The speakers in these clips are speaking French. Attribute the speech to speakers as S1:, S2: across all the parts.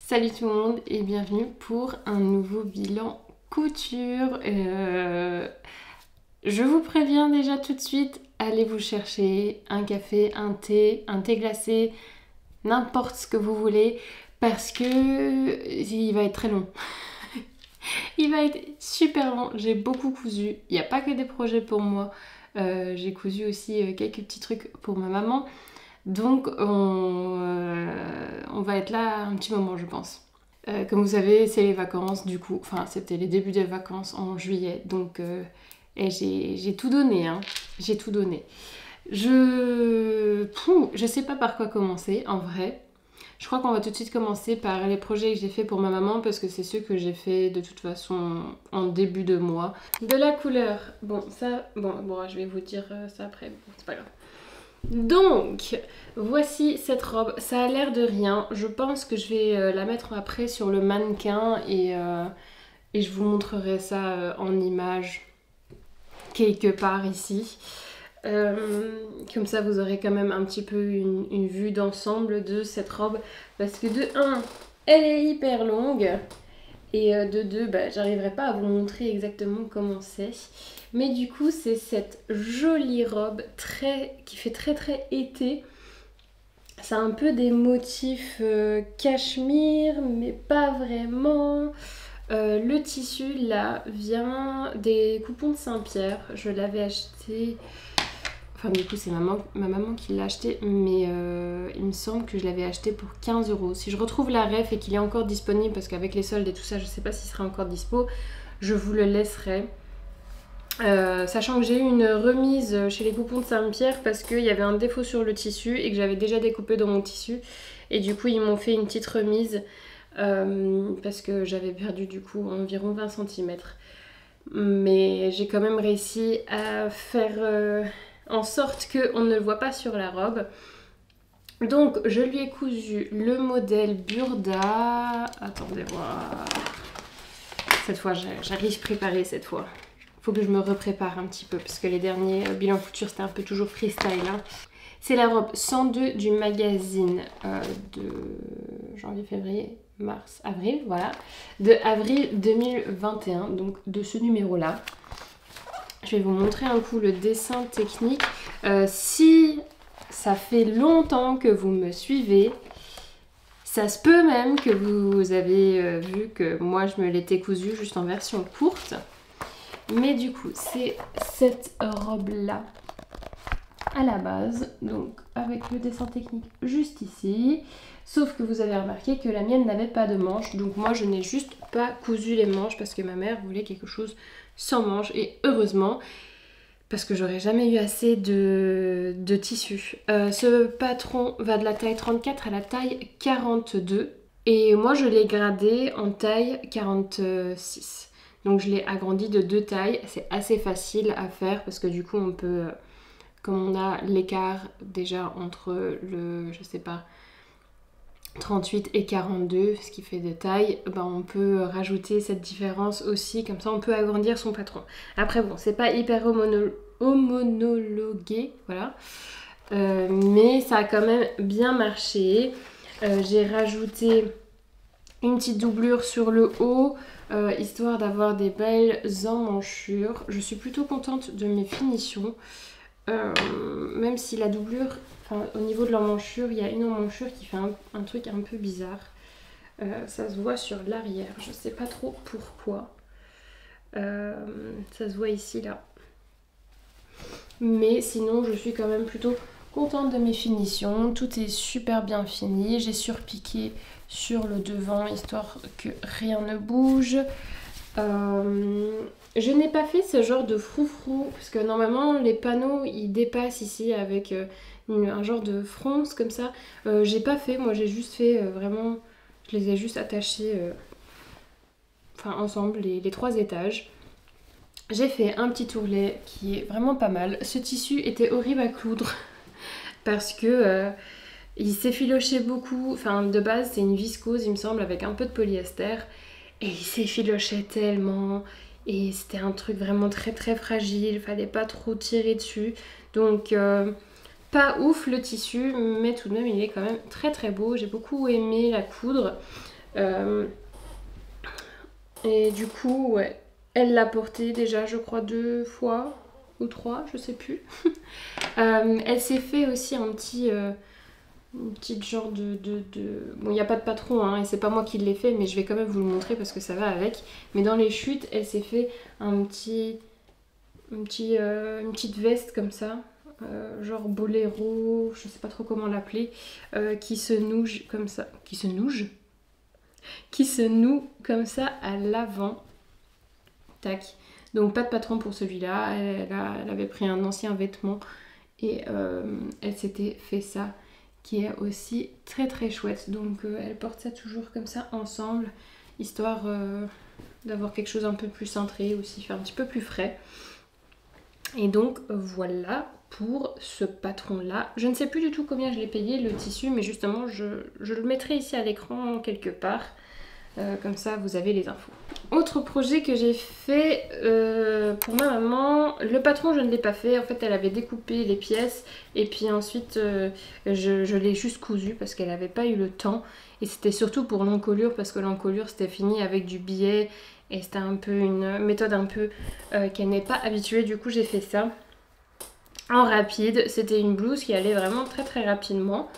S1: Salut tout le monde et bienvenue pour un nouveau bilan couture. Je vous préviens déjà tout de suite, allez vous chercher un café, un thé glacé, n'importe ce que vous voulez parce que il va être très long. Il va être super long, j'ai beaucoup cousu, il n'y a pas que des projets pour moi, j'ai cousu aussi quelques petits trucs pour ma maman. Donc on va être là un petit moment je pense. Comme vous savez c'est les vacances du coup, enfin c'était les débuts des vacances en juillet donc et j'ai tout donné hein, j'ai tout donné. Je sais pas par quoi commencer en vrai. Je crois qu'on va tout de suite commencer par les projets que j'ai fait pour ma maman parce que c'est ceux que j'ai fait de toute façon en début de mois. De la couleur, bon ça, bon je vais vous dire ça après, bon, c'est pas grave. Donc, voici cette robe. Ça a l'air de rien. Je pense que je vais la mettre après sur le mannequin et je vous montrerai ça en image quelque part ici. Comme ça, vous aurez quand même un petit peu une vue d'ensemble de cette robe. Parce que de 1, elle est hyper longue. Et de 2, bah, j'arriverai pas à vous montrer exactement comment c'est. Mais du coup, c'est cette jolie robe qui fait très été. Ça a un peu des motifs cachemire, mais pas vraiment. Le tissu, là, vient des coupons de Saint-Pierre. Je l'avais acheté... Enfin, du coup, c'est ma maman qui l'a acheté, mais il me semble que je l'avais acheté pour 15 €. Si je retrouve la ref et qu'il est encore disponible, parce qu'avec les soldes et tout ça, je sais pas s'il sera encore dispo, je vous le laisserai. Sachant que j'ai eu une remise chez les coupons de Saint-Pierre parce qu'il y avait un défaut sur le tissu et que j'avais déjà découpé dans mon tissu. Et du coup, ils m'ont fait une petite remise parce que j'avais perdu du coup environ 20 cm. Mais j'ai quand même réussi à faire... en sorte qu'on ne le voit pas sur la robe. Donc je lui ai cousu le modèle Burda. Attendez voir. Cette fois j'arrive préparée cette fois. Faut que je me reprépare un petit peu parce que les derniers bilans couture c'était un peu toujours freestyle. Hein. C'est la robe 102 du magazine de janvier, février, mars, avril, voilà. De avril 2021, donc de ce numéro là. Je vais vous montrer un coup le dessin technique. Si ça fait longtemps que vous me suivez, ça se peut même que vous avez vu que moi je me l'étais cousu juste en version courte. Mais du coup, c'est cette robe-là à la base, donc avec le dessin technique juste ici. Sauf que vous avez remarqué que la mienne n'avait pas de manches, donc moi je n'ai juste pas cousu les manches parce que ma mère voulait quelque chose sans manches et heureusement parce que j'aurais jamais eu assez de tissu. Ce patron va de la taille 34 à la taille 42 et moi je l'ai gradé en taille 46. Donc je l'ai agrandi de 2 tailles, c'est assez facile à faire parce que du coup on peut, comme on a l'écart déjà entre le, je sais pas, 38 et 42, ce qui fait 2 tailles, ben on peut rajouter cette différence aussi, comme ça on peut agrandir son patron. Après bon, c'est pas hyper homologué, voilà, mais ça a quand même bien marché. J'ai rajouté une petite doublure sur le haut, histoire d'avoir des belles emmanchures. Je suis plutôt contente de mes finitions, même si la doublure... Enfin, au niveau de l'emmanchure, il y a une emmanchure qui fait un truc un peu bizarre. Ça se voit sur l'arrière, je sais pas trop pourquoi. Ça se voit ici, là. Mais sinon, je suis quand même plutôt contente de mes finitions. Tout est super bien fini. J'ai surpiqué sur le devant, histoire que rien ne bouge. Je n'ai pas fait ce genre de froufrou, parce que normalement, les panneaux, ils dépassent ici avec... un genre de fronce comme ça. J'ai pas fait, moi j'ai juste fait vraiment, je les ai juste attachés ensemble, les 3 étages. J'ai fait un petit ourlet qui est vraiment pas mal. Ce tissu était horrible à coudre parce que il s'effilochait beaucoup. Enfin de base c'est une viscose il me semble avec un peu de polyester et il s'effilochait tellement et c'était un truc vraiment très fragile, fallait pas trop tirer dessus. Donc pas ouf le tissu, mais tout de même il est quand même très beau. J'ai beaucoup aimé la coudre. Et du coup, ouais, elle l'a porté déjà, je crois, 2 fois ou 3, je sais plus. Elle s'est fait aussi un petit... une petite genre Bon, il n'y a pas de patron, hein, et c'est pas moi qui l'ai fait, mais je vais quand même vous le montrer parce que ça va avec. Mais dans les chutes, elle s'est fait une petite veste comme ça, genre boléro, je sais pas trop comment l'appeler, qui se noue comme ça. Qui se noue comme ça à l'avant. Tac. Donc pas de patron pour celui-là. Elle avait pris un ancien vêtement et elle s'était fait ça, qui est aussi très très chouette. Donc elle porte ça toujours comme ça ensemble, histoire d'avoir quelque chose un peu plus cintré aussi, faire un petit peu plus frais. Et donc voilà pour ce patron là. Je ne sais plus du tout combien je l'ai payé le tissu, mais justement je le mettrai ici à l'écran quelque part. Comme ça vous avez les infos. Autre projet que j'ai fait pour ma maman, le patron je ne l'ai pas fait, en fait elle avait découpé les pièces et puis ensuite je l'ai juste cousu parce qu'elle n'avait pas eu le temps, et c'était surtout pour l'encolure parce que l'encolure c'était fini avec du billet et c'était un peu une méthode un peu qu'elle n'est pas habituée. Du coup j'ai fait ça en rapide, c'était une blouse qui allait vraiment très très rapidement,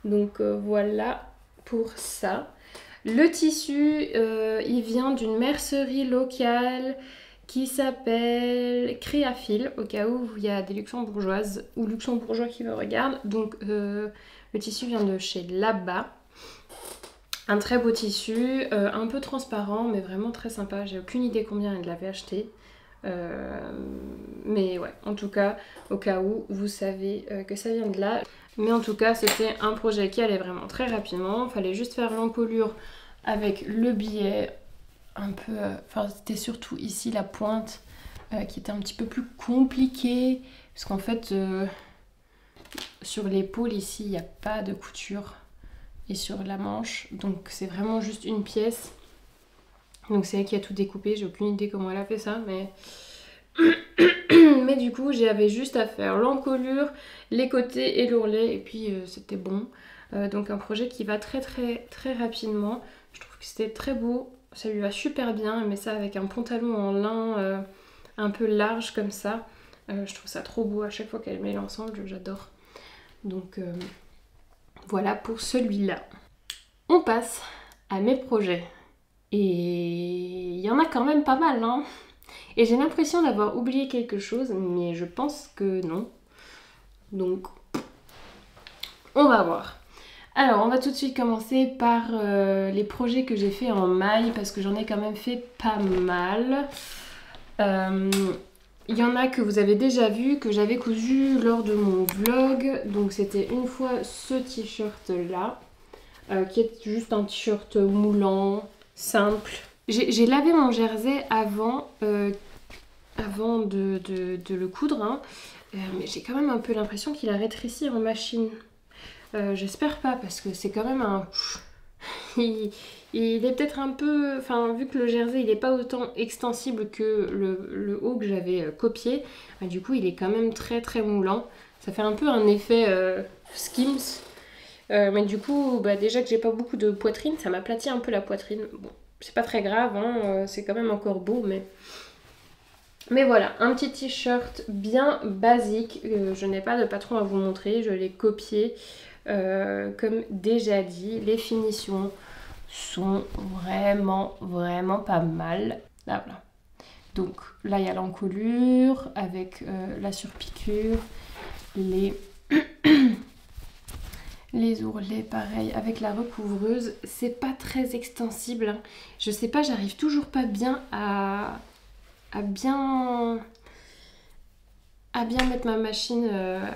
S1: donc voilà pour ça. Le tissu, il vient d'une mercerie locale qui s'appelle Créafil, au cas où il y a des luxembourgeoises ou luxembourgeois qui me regardent. Donc le tissu vient de chez Là-bas. Un très beau tissu, un peu transparent mais vraiment très sympa. J'ai aucune idée combien elle l'avait acheté. Mais ouais, en tout cas, au cas où vous savez que ça vient de là. Mais en tout cas, c'était un projet qui allait vraiment très rapidement. Il fallait juste faire l'encolure avec le billet un peu... Enfin, c'était surtout ici la pointe qui était un petit peu plus compliquée. Parce qu'en fait, sur l'épaule ici, il n'y a pas de couture. Et sur la manche. Donc c'est vraiment juste une pièce. Donc c'est elle qui a tout découpé. J'ai aucune idée comment elle a fait ça. Mais... mais du coup j'avais juste à faire l'encolure, les côtés et l'ourlet et puis c'était bon. Donc un projet qui va très très très rapidement. Je trouve que c'était très beau, ça lui va super bien. Elle met ça avec un pantalon en lin un peu large comme ça. Je trouve ça trop beau à chaque fois qu'elle met l'ensemble, j'adore. Donc voilà pour celui-là. On passe à mes projets. Et il y en a quand même pas mal, hein. Et j'ai l'impression d'avoir oublié quelque chose, mais je pense que non. Donc, on va voir. Alors, on va tout de suite commencer par les projets que j'ai fait en maille, parce que j'en ai quand même fait pas mal. Il y en a que vous avez déjà vu, que j'avais cousu lors de mon vlog. Donc, c'était une fois ce t-shirt-là, qui est juste un t-shirt moulant, simple. J'ai lavé mon jersey avant de le coudre, hein. Mais j'ai quand même un peu l'impression qu'il a rétréci en machine. J'espère pas, parce que c'est quand même un... il est peut-être un peu... Enfin, vu que le jersey il n'est pas autant extensible que le haut que j'avais copié, bah, du coup il est quand même très très moulant. Ça fait un peu un effet Skims. Mais du coup, bah, déjà que j'ai pas beaucoup de poitrine, ça m'aplatit un peu la poitrine. Bon, c'est pas très grave, hein, c'est quand même encore beau, mais voilà, un petit t-shirt bien basique. Je n'ai pas de patron à vous montrer, je l'ai copié. Comme déjà dit, les finitions sont vraiment vraiment pas mal. Ah, voilà. Donc là, il y a l'encolure avec la surpiqûre, les ourlets pareil avec la recouvreuse. C'est pas très extensible, hein. Je sais pas, j'arrive toujours pas bien à bien mettre ma machine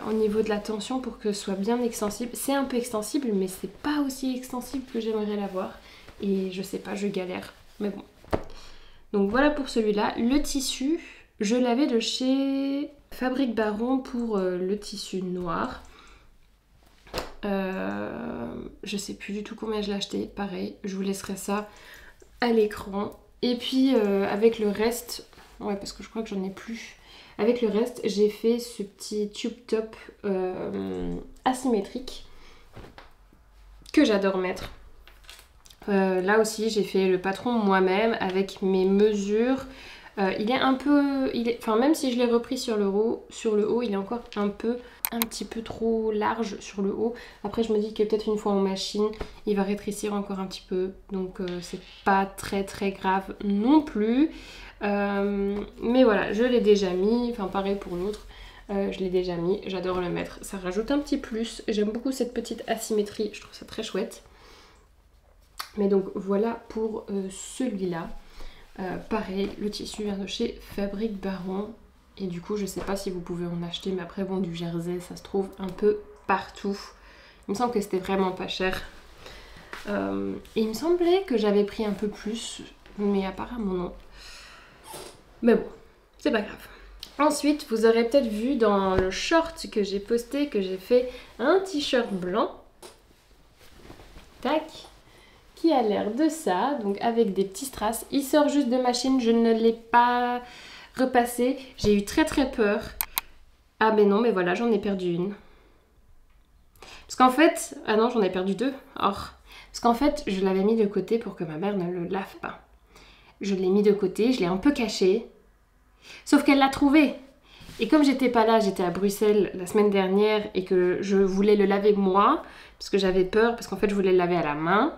S1: au niveau de la tension pour que ce soit bien extensible. C'est un peu extensible, mais c'est pas aussi extensible que j'aimerais l'avoir. Et je sais pas, je galère. Mais bon. Donc voilà pour celui-là. Le tissu, je l'avais de chez Fabrique Baron pour le tissu noir. Je sais plus du tout combien je l'ai acheté. Pareil, je vous laisserai ça à l'écran. Et puis avec le reste, ouais, parce que je crois que j'en ai plus. Avec le reste, j'ai fait ce petit tube top asymétrique que j'adore mettre. Là aussi j'ai fait le patron moi-même avec mes mesures. Il est un peu... Enfin même si je l'ai repris sur le haut, il est encore un petit peu trop large sur le haut. Après je me dis que peut-être une fois en machine, il va rétrécir encore un petit peu. Donc c'est pas très très grave non plus. Mais voilà, je l'ai déjà mis. Enfin pareil pour l'autre. Je l'ai déjà mis, j'adore le mettre. Ça rajoute un petit plus. J'aime beaucoup cette petite asymétrie, je trouve ça très chouette. Mais donc voilà pour celui-là. Pareil, le tissu vient de chez Fabrique Baron. Et du coup, je sais pas si vous pouvez en acheter, mais après, bon, du jersey, ça se trouve un peu partout. Il me semble que c'était vraiment pas cher. Et il me semblait que j'avais pris un peu plus, mais apparemment non. Mais bon, c'est pas grave. Ensuite, vous aurez peut-être vu dans le short que j'ai posté que j'ai fait un t-shirt blanc. Tac. Qui a l'air de ça, donc avec des petits strass. Il sort juste de machine, je ne l'ai pas repassé. J'ai eu très très peur. Ah mais non, mais voilà, j'en ai perdu une. Parce qu'en fait... Ah non, j'en ai perdu deux. Or. Parce qu'en fait, je l'avais mis de côté pour que ma mère ne le lave pas. Je l'ai mis de côté, je l'ai un peu caché. Sauf qu'elle l'a trouvé. Et comme j'étais pas là, j'étais à Bruxelles la semaine dernière et que je voulais le laver moi, parce que j'avais peur, parce qu'en fait je voulais le laver à la main.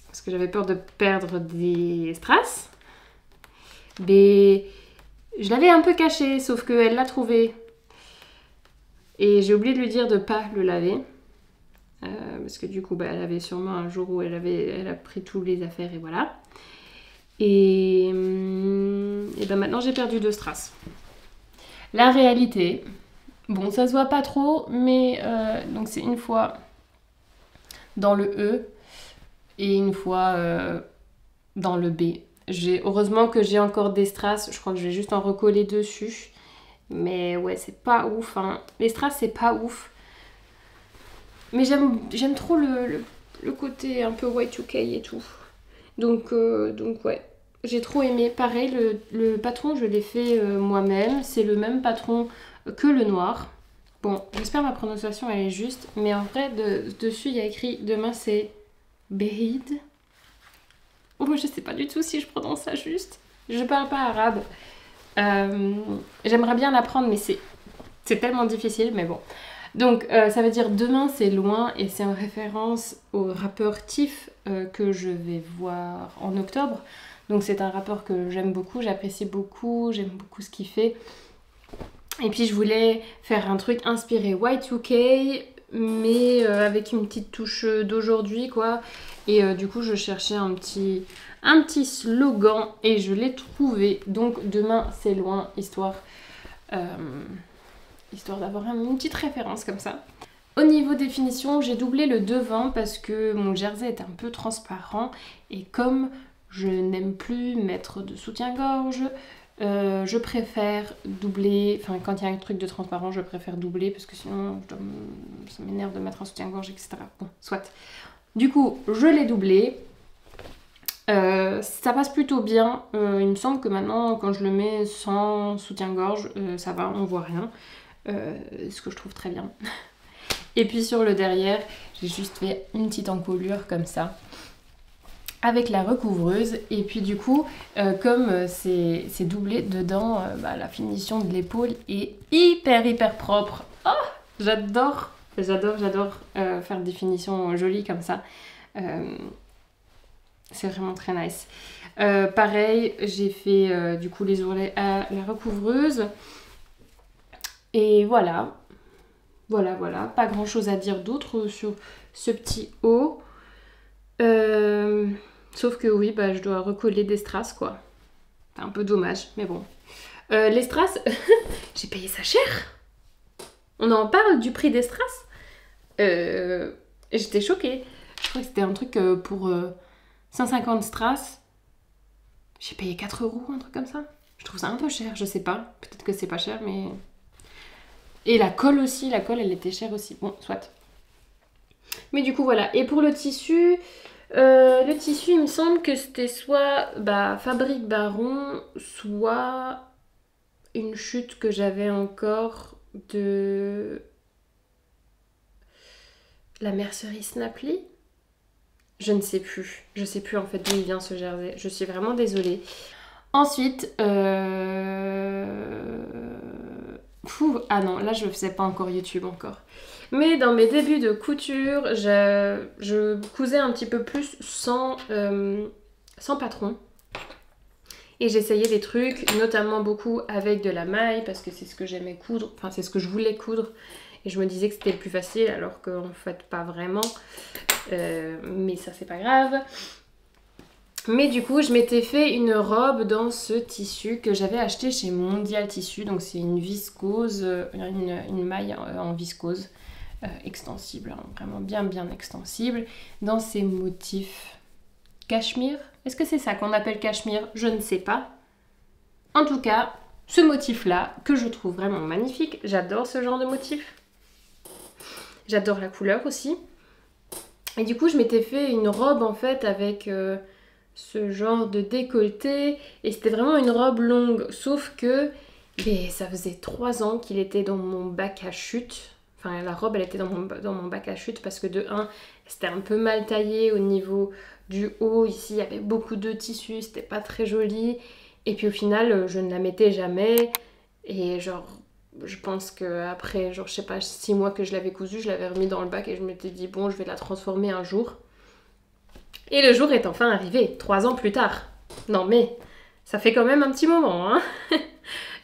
S1: Parce que j'avais peur de perdre des strass. Mais je l'avais un peu caché, sauf qu'elle l'a trouvé. Et j'ai oublié de lui dire de pas le laver. Parce que du coup, elle avait sûrement un jour où elle a pris tous les affaires et voilà. Et ben maintenant j'ai perdu 2 strass. La réalité, bon ça se voit pas trop, mais donc c'est une fois dans le E et une fois dans le B. Heureusement que j'ai encore des strass, je crois que je vais juste en recoller dessus. Mais ouais, c'est pas ouf. Hein. Les strass, c'est pas ouf. Mais j'aime trop le côté un peu Y2K et tout. Donc ouais, j'ai trop aimé. Pareil, le patron, je l'ai fait moi-même. C'est le même patron que le noir. Bon, j'espère ma prononciation elle est juste. Mais en vrai, dessus, il y a écrit demain c'est Behid. Oh, je sais pas du tout si je prononce ça juste. Je parle pas arabe. J'aimerais bien l'apprendre, mais c'est tellement difficile, mais bon. Donc, ça veut dire demain, c'est loin, et c'est en référence au rappeur Tiff que je vais voir en octobre. Donc, c'est un rappeur que j'aime beaucoup, j'apprécie beaucoup, j'aime beaucoup ce qu'il fait. Et puis, je voulais faire un truc inspiré Y2K, mais avec une petite touche d'aujourd'hui, quoi. Et du coup, je cherchais un petit slogan et je l'ai trouvé. Donc, demain, c'est loin, histoire d'avoir une petite référence comme ça. Au niveau définition, j'ai doublé le devant parce que mon jersey est un peu transparent. Et comme je n'aime plus mettre de soutien-gorge, je préfère doubler, enfin quand il y a un truc de transparent, je préfère doubler parce que sinon ça m'énerve de mettre un soutien-gorge, etc. Bon, soit. Du coup, je l'ai doublé. Ça passe plutôt bien. Il me semble que maintenant, quand je le mets sans soutien-gorge, ça va, on voit rien. Ce que je trouve très bien. Et puis sur le derrière, j'ai juste fait une petite encolure comme ça. Avec la recouvreuse et puis du coup comme c'est doublé dedans, la finition de l'épaule est hyper propre. Oh, j'adore faire des finitions jolies comme ça. C'est vraiment très nice. Pareil, j'ai fait du coup les ourlets à la recouvreuse et voilà, pas grand chose à dire d'autre sur ce petit haut. Sauf que oui, je dois recoller des strass, quoi. C'est un peu dommage, mais bon. Les strass, j'ai payé ça cher. On en parle du prix des strass. J'étais choquée. Je crois que c'était un truc pour 150 strass. J'ai payé 4 €, un truc comme ça. Je trouve ça un peu cher, je sais pas. Peut-être que c'est pas cher, mais... Et la colle aussi, elle était chère aussi. Bon, soit. Mais du coup, voilà. Et pour le tissu... il me semble que c'était soit Fabrique Baron, soit une chute que j'avais encore de la mercerie Snapply. Je ne sais plus. Je sais plus en fait d'où il vient ce jersey. Je suis vraiment désolée. Ensuite, ah non, là je ne faisais pas encore YouTube encore. Mais dans mes débuts de couture, je cousais un petit peu plus sans patron. Et j'essayais des trucs, notamment beaucoup avec de la maille, parce que c'est ce que j'aimais coudre, enfin c'est ce que je voulais coudre. Et je me disais que c'était le plus facile, alors qu'en fait pas vraiment. Mais ça c'est pas grave. Mais du coup je m'étais fait une robe dans ce tissu que j'avais acheté chez Mondial Tissu. Donc c'est une viscose, une maille en viscose extensible, hein, vraiment bien extensible. Dans ces motifs cachemire. Est-ce que c'est ça qu'on appelle cachemire? Je ne sais pas. En tout cas, ce motif-là, que je trouve vraiment magnifique. J'adore ce genre de motif. J'adore la couleur aussi. Et du coup, je m'étais fait une robe en fait avec ce genre de décolleté. Et c'était vraiment une robe longue. Sauf que ça faisait 3 ans qu'il était dans mon bac à chute. Enfin, la robe, elle était dans mon bac à chute parce que de 1, c'était un peu mal taillé au niveau du haut. Ici, il y avait beaucoup de tissu, c'était pas très joli. Et puis au final, je ne la mettais jamais. Et genre, je pense qu'après, genre, je sais pas, 6 mois que je l'avais cousue, je l'avais remis dans le bac et je m'étais dit, bon, je vais la transformer un jour. Et le jour est enfin arrivé, 3 ans plus tard. Non mais, ça fait quand même un petit moment, hein.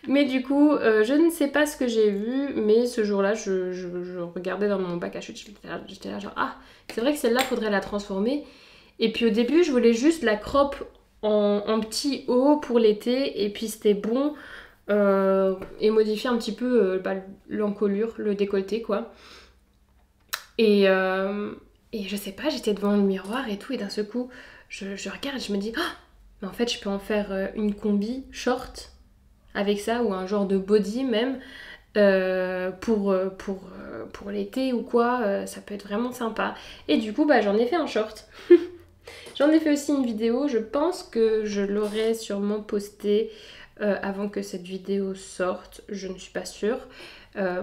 S1: Mais du coup, je ne sais pas ce que j'ai vu, mais ce jour-là, je regardais dans mon bac à chute, j'étais là genre, ah, c'est vrai que celle-là, faudrait la transformer. Et puis au début, je voulais juste la crop en petit haut pour l'été, et puis c'était bon, et modifier un petit peu l'encolure, le décolleté, quoi. Et je sais pas, j'étais devant le miroir et tout, et d'un seul coup, je regarde et je me dis, ah, mais en fait, je peux en faire une combi short avec ça, ou un genre de body même, pour l'été ou quoi, ça peut être vraiment sympa. Et du coup, j'en ai fait un short. J'en ai fait aussi une vidéo, je pense que je l'aurai sûrement postée avant que cette vidéo sorte, je ne suis pas sûre.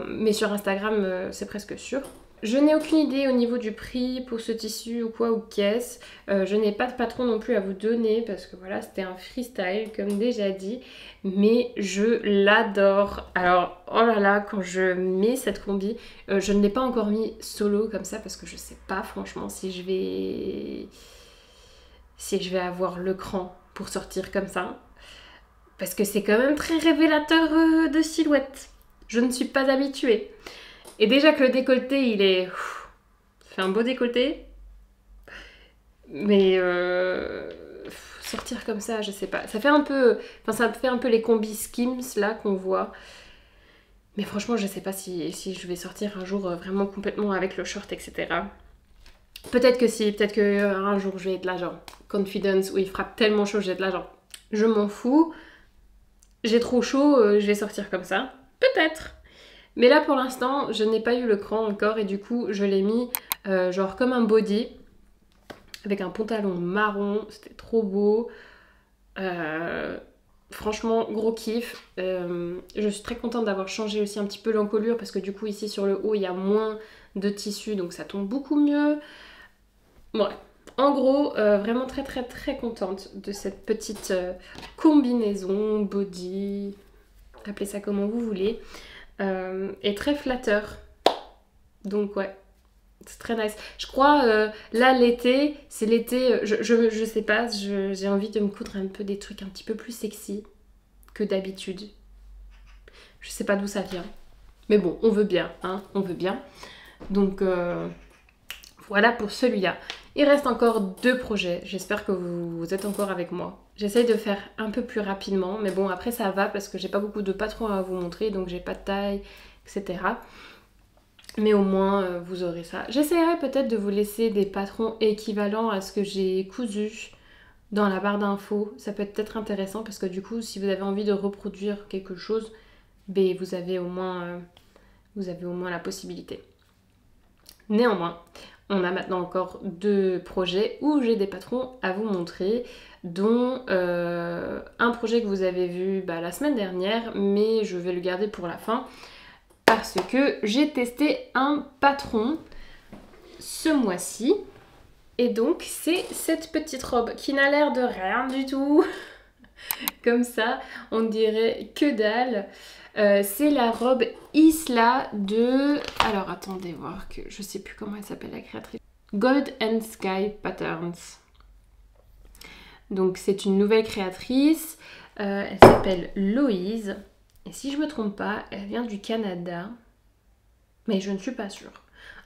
S1: Mais sur Instagram, c'est presque sûr. Je n'ai aucune idée au niveau du prix pour ce tissu ou quoi ou qu'est-ce. Je n'ai pas de patron non plus à vous donner parce que voilà, c'était un freestyle comme déjà dit. Mais je l'adore. Alors, oh là là, quand je mets cette combi, je ne l'ai pas encore mis solo comme ça parce que je sais pas franchement si je vais avoir le cran pour sortir comme ça. Parce que c'est quand même très révélateur de silhouette. Je ne suis pas habituée. Et déjà que le décolleté, il est... Ça fait un beau décolleté. Mais sortir comme ça, je sais pas. Ça fait un peu... Enfin, ça fait un peu les combis Skims, là, qu'on voit. Mais franchement, je sais pas si je vais sortir un jour vraiment complètement avec le short, etc. Peut-être que si. Peut-être qu'un jour, je vais être là, genre... Confidence, où il frappe tellement chaud, je vais être là, genre... Je m'en fous. J'ai trop chaud, je vais sortir comme ça. Peut-être. Mais là pour l'instant je n'ai pas eu le cran encore et du coup je l'ai mis genre comme un body avec un pantalon marron, c'était trop beau. Franchement gros kiff. Je suis très contente d'avoir changé aussi un petit peu l'encolure parce que du coup ici sur le haut il y a moins de tissu donc ça tombe beaucoup mieux. Ouais. En gros, vraiment très très très contente de cette petite combinaison, body, appelez ça comment vous voulez. Et très flatteur. Donc ouais, c'est très nice. Je crois, là l'été, c'est l'été, je sais pas, j'ai envie de me coudre un peu des trucs un petit peu plus sexy que d'habitude. Je sais pas d'où ça vient. Mais bon, on veut bien, hein, on veut bien. Donc voilà pour celui-là. Il reste encore 2 projets, j'espère que vous êtes encore avec moi. J'essaye de faire un peu plus rapidement, mais bon après ça va parce que j'ai pas beaucoup de patrons à vous montrer, donc j'ai pas de taille, etc. Mais au moins vous aurez ça. J'essaierai peut-être de vous laisser des patrons équivalents à ce que j'ai cousu dans la barre d'infos. Ça peut être peut-être intéressant parce que du coup si vous avez envie de reproduire quelque chose, vous avez au moins la possibilité. Néanmoins, on a maintenant encore 2 projets où j'ai des patrons à vous montrer, dont un projet que vous avez vu la semaine dernière, mais je vais le garder pour la fin parce que j'ai testé un patron ce mois-ci. Et donc c'est cette petite robe qui n'a l'air de rien du tout. Comme ça, on dirait que dalle. C'est la robe Isla de... Alors attendez voir que je sais plus comment elle s'appelle la créatrice. Gold and Sky Patterns. Donc c'est une nouvelle créatrice. Elle s'appelle Loïse. Et si je me trompe pas, elle vient du Canada. Mais je ne suis pas sûre.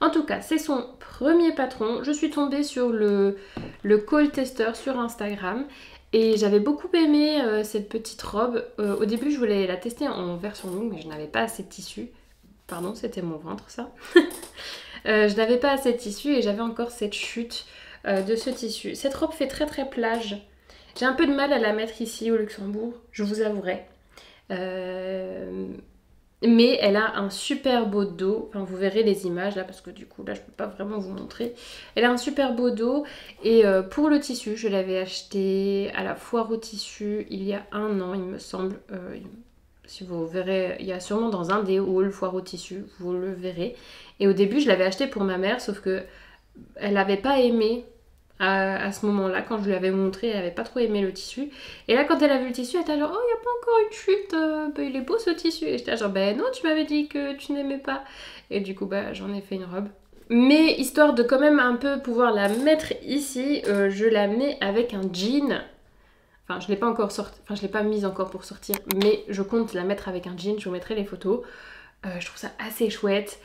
S1: En tout cas, c'est son premier patron. Je suis tombée sur le call tester sur Instagram. Et j'avais beaucoup aimé cette petite robe. Au début, je voulais la tester en version longue, mais je n'avais pas assez de tissu. Pardon, c'était mon ventre, ça. Je n'avais pas assez de tissu et j'avais encore cette chute de ce tissu. Cette robe fait très très plage. J'ai un peu de mal à la mettre ici au Luxembourg, je vous avouerai. Mais elle a un super beau dos, enfin vous verrez les images là parce que du coup là je peux pas vraiment vous montrer. Elle a un super beau dos et pour le tissu je l'avais acheté à la foire au tissu il y a 1 an il me semble. Si vous verrez, il y a sûrement dans un des halls foire au tissu, vous le verrez. Et au début je l'avais acheté pour ma mère sauf que elle n'avait pas aimé. À ce moment-là, quand je lui avais montré, elle avait pas trop aimé le tissu. Et là, quand elle a vu le tissu, elle était genre, oh, il n'y a pas encore une chute, il est beau ce tissu. Et j'étais genre, ben non, tu m'avais dit que tu n'aimais pas. Et du coup, bah, j'en ai fait une robe. Mais histoire de quand même un peu pouvoir la mettre ici, je la mets avec un jean. Enfin, je l'ai pas encore sorti, enfin, je l'ai pas mise encore pour sortir, mais je compte la mettre avec un jean. Je vous mettrai les photos. Je trouve ça assez chouette.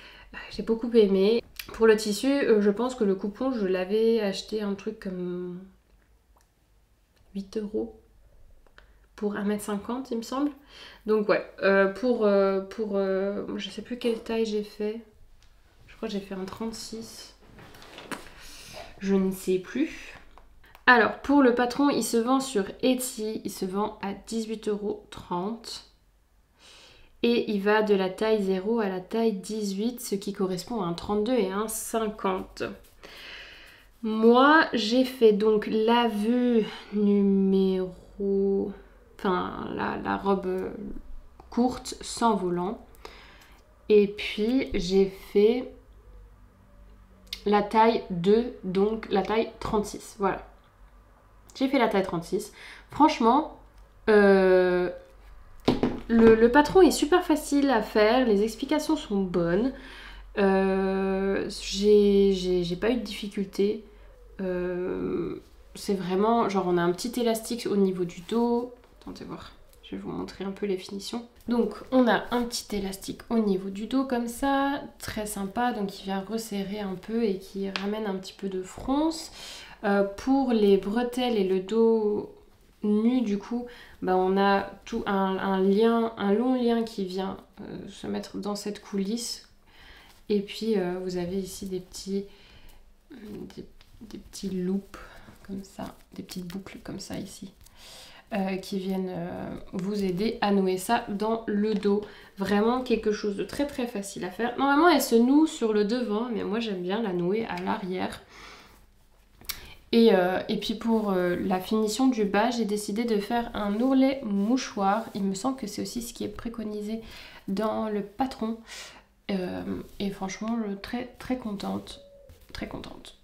S1: J'ai beaucoup aimé. Pour le tissu, je pense que le coupon, je l'avais acheté un truc comme 8 € pour 1,50 m il me semble. Donc ouais, je sais plus quelle taille j'ai fait. Je crois que j'ai fait un 36. Je ne sais plus. Alors pour le patron, il se vend sur Etsy, il se vend à 18,30 €. Et il va de la taille 0 à la taille 18, ce qui correspond à un 32 et un 50. Moi, j'ai fait donc la vue numéro... Enfin, la robe courte sans volant. Et puis, j'ai fait la taille 2, donc la taille 36. Voilà. J'ai fait la taille 36. Franchement... Le patron est super facile à faire, les explications sont bonnes, j'ai pas eu de difficulté, c'est vraiment, genre on a un petit élastique au niveau du dos, attendez voir, je vais vous montrer un peu les finitions. Donc on a un petit élastique au niveau du dos comme ça, très sympa, donc qui vient resserrer un peu et qui ramène un petit peu de fronce. Pour les bretelles et le dos nu du coup, bah on a tout un long lien qui vient se mettre dans cette coulisse. Et puis vous avez ici des petits loops comme ça, des petites boucles comme ça ici, qui viennent vous aider à nouer ça dans le dos. Vraiment quelque chose de très très facile à faire. Normalement elle se noue sur le devant, mais moi j'aime bien la nouer à l'arrière. Et puis pour la finition du bas, j'ai décidé de faire un ourlet mouchoir. Il me semble que c'est aussi ce qui est préconisé dans le patron. Et franchement, très très contente. Très contente.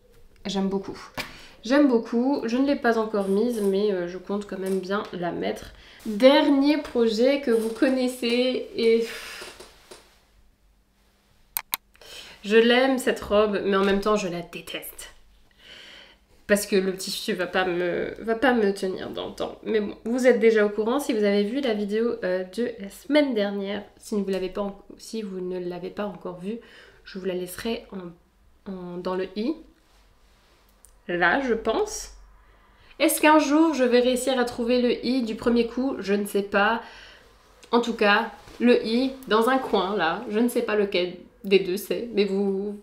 S1: J'aime beaucoup. J'aime beaucoup. Je ne l'ai pas encore mise, mais je compte quand même bien la mettre. Dernier projet que vous connaissez et... Je l'aime cette robe, mais en même temps je la déteste. Parce que le tissu va pas me tenir dans le temps. Mais bon, vous êtes déjà au courant si vous avez vu la vidéo de la semaine dernière. Si vous ne l'avez pas encore vue, je vous la laisserai dans le i. Là, je pense. Est-ce qu'un jour, je vais réussir à trouver le i du premier coup? Je ne sais pas. En tout cas, le i dans un coin, là. Je ne sais pas lequel des deux c'est, mais vous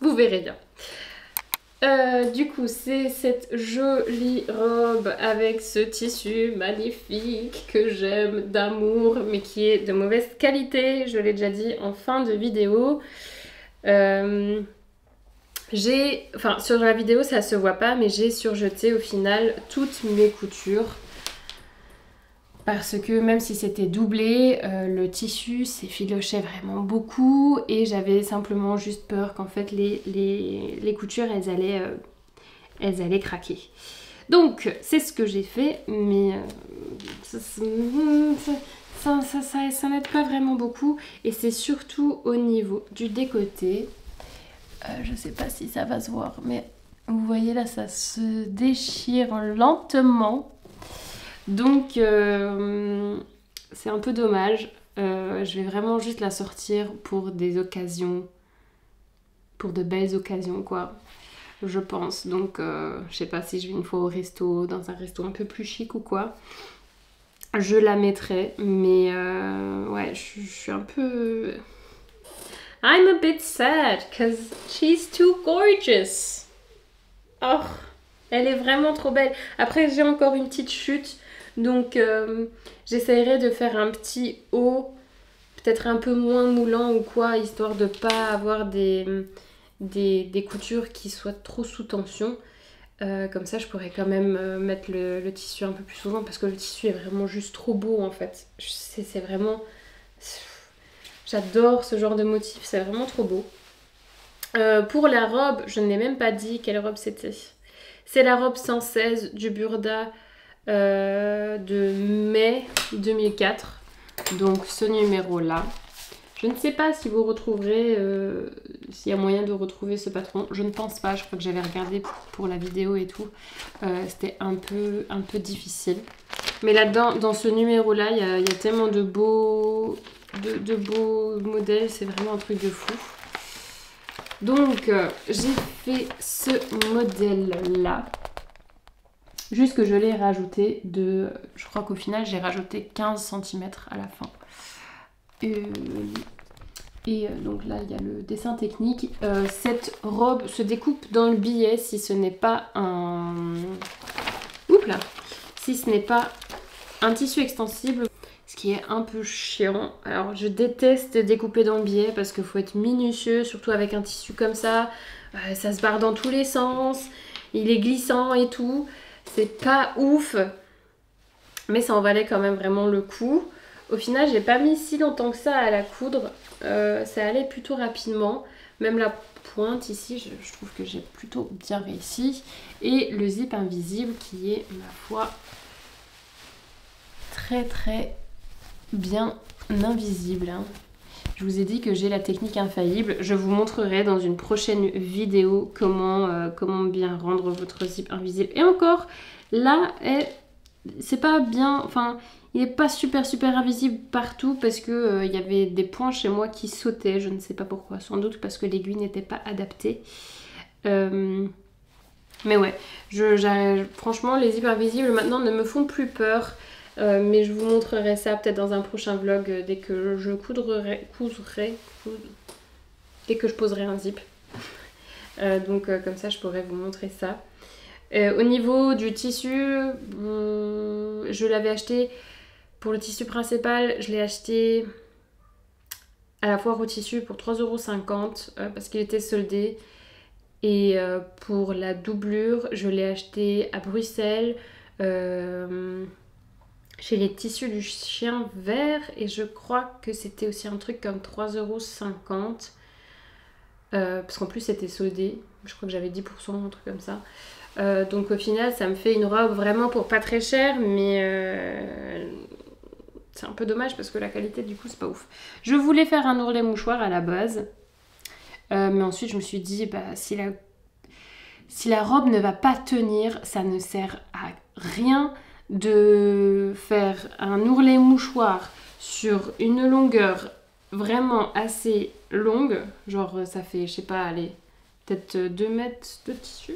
S1: verrez bien. Du coup, c'est cette jolie robe avec ce tissu magnifique que j'aime d'amour, mais qui est de mauvaise qualité. Je l'ai déjà dit en fin de vidéo. Enfin, sur la vidéo, ça se voit pas, mais j'ai surjeté au final toutes mes coutures. Parce que même si c'était doublé, le tissu s'effilochait vraiment beaucoup et j'avais simplement juste peur qu'en fait les coutures elles elles allaient craquer. Donc c'est ce que j'ai fait, mais ça n'aide pas vraiment beaucoup. Et c'est surtout au niveau du décolleté. Je sais pas si ça va se voir, mais vous voyez là, ça se déchire lentement. Donc c'est un peu dommage. Je vais vraiment juste la sortir pour des occasions, pour de belles occasions quoi, je pense. Donc je sais pas si je vais une fois au resto, dans un resto un peu plus chic ou quoi, je la mettrai. Mais ouais, je suis un peu... I'm a bit sad because she's too gorgeous. Oh, elle est vraiment trop belle. Après j'ai encore une petite chute. Donc j'essaierai de faire un petit haut, peut-être un peu moins moulant ou quoi, histoire de pas avoir des coutures qui soient trop sous tension. Comme ça je pourrais quand même mettre le tissu un peu plus souvent, parce que le tissu est vraiment juste trop beau en fait. C'est vraiment... J'adore ce genre de motif, c'est vraiment trop beau. Pour la robe, je n'ai même pas dit quelle robe c'était. C'est la robe 116 du Burda de mai 2004. Donc ce numéro là. Je ne sais pas si vous retrouverez, s'il y a moyen de retrouver ce patron. Je ne pense pas, je crois que j'avais regardé pour la vidéo et tout. C'était un peu difficile. Mais là-dedans, dans ce numéro là, il y a tellement de beaux modèles. C'est vraiment un truc de fou. Donc j'ai fait ce modèle là. Juste que je l'ai rajouté de... Je crois qu'au final, j'ai rajouté 15 cm à la fin. Et donc là, il y a le dessin technique. Cette robe se découpe dans le billet si ce n'est pas un... Oups là. Si ce n'est pas un tissu extensible. Ce qui est un peu chiant. Alors, je déteste découper dans le billet parce qu'il faut être minutieux, surtout avec un tissu comme ça. Ça se barre dans tous les sens. Il est glissant et tout. C'est pas ouf, mais ça en valait quand même vraiment le coup. Au final, j'ai pas mis si longtemps que ça à la coudre. Ça allait plutôt rapidement. Même la pointe ici, je trouve que j'ai plutôt bien réussi. Et le zip invisible qui est, ma foi, très très bien invisible. Hein. Je vous ai dit que j'ai la technique infaillible. Je vous montrerai dans une prochaine vidéo comment bien rendre votre zip invisible. Et encore, là, c'est pas bien... Enfin, il n'est pas super invisible partout parce que il y avait des points chez moi qui sautaient. Je ne sais pas pourquoi. Sans doute parce que l'aiguille n'était pas adaptée. Mais ouais, franchement, les zips invisibles maintenant ne me font plus peur. Mais je vous montrerai ça peut-être dans un prochain vlog dès que je dès que je poserai un zip. Donc comme ça je pourrais vous montrer ça. Au niveau du tissu, je l'avais acheté pour le tissu principal, je l'ai acheté à la foire au tissu pour 3,50 € parce qu'il était soldé. Et pour la doublure, je l'ai acheté à Bruxelles. Chez les tissus du chien vert, et je crois que c'était aussi un truc comme 3,50 €, parce qu'en plus c'était soldé, je crois que j'avais 10%, un truc comme ça. Donc au final ça me fait une robe vraiment pour pas très cher, mais c'est un peu dommage parce que la qualité du coup c'est pas ouf. Je voulais faire un ourlet mouchoir à la base, mais ensuite je me suis dit si la robe ne va pas tenir, ça ne sert à rien de faire un ourlet mouchoir sur une longueur vraiment assez longue, genre ça fait, je sais pas, allez, peut-être 2 mètres de tissu.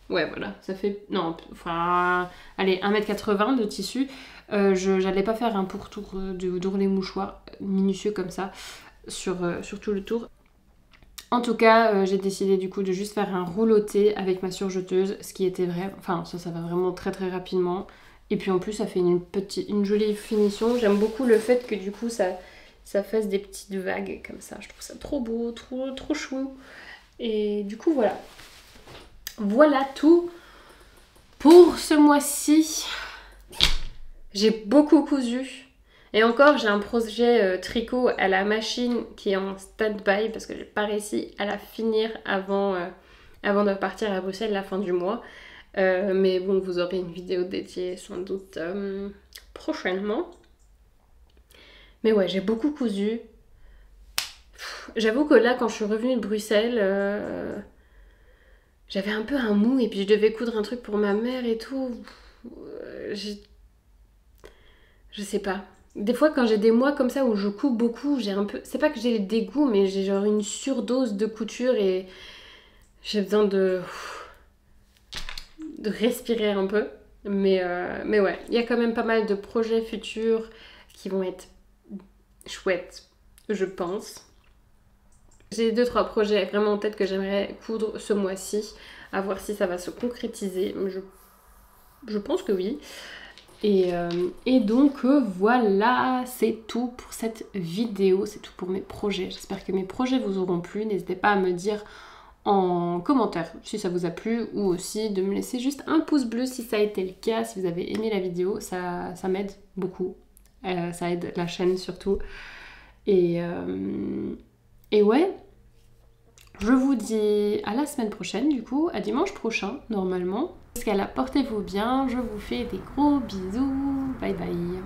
S1: Ouais, voilà, ça fait, non, enfin, allez, 1,80 m de tissu. J'allais pas faire un pourtour d'ourlet mouchoir minutieux comme ça sur tout le tour. En tout cas, j'ai décidé du coup de juste faire un rouloté avec ma surjeteuse, ce qui était vrai, enfin ça va vraiment très rapidement. Et puis en plus ça fait une jolie finition. J'aime beaucoup le fait que du coup ça fasse des petites vagues comme ça. Je trouve ça trop beau, trop chou. Et du coup voilà. Voilà tout pour ce mois-ci. J'ai beaucoup cousu. Et encore, j'ai un projet tricot à la machine qui est en stand-by parce que j'ai pas réussi à la finir avant avant de partir à Bruxelles la fin du mois. Mais bon, vous aurez une vidéo dédiée sans doute prochainement. Mais ouais, j'ai beaucoup cousu. J'avoue que là, quand je suis revenue de Bruxelles, j'avais un peu un mou et puis je devais coudre un truc pour ma mère et tout. Je sais pas. Des fois, quand j'ai des mois comme ça où je couds beaucoup, j'ai un peu... C'est pas que j'ai le dégoût, mais j'ai genre une surdose de couture et j'ai besoin de respirer un peu. Mais ouais, il y a quand même pas mal de projets futurs qui vont être chouettes, je pense. J'ai 2-3 projets vraiment en tête que j'aimerais coudre ce mois-ci, à voir si ça va se concrétiser. Je pense que oui. Et donc voilà, c'est tout pour cette vidéo, c'est tout pour mes projets. J'espère que mes projets vous auront plu. N'hésitez pas à me dire en commentaire si ça vous a plu ou aussi de me laisser juste un pouce bleu si ça a été le cas, si vous avez aimé la vidéo, ça m'aide beaucoup. Ça aide la chaîne surtout. Et ouais, je vous dis à la semaine prochaine du coup, à dimanche prochain normalement. Jusqu'à là, portez-vous bien, je vous fais des gros bisous, bye bye.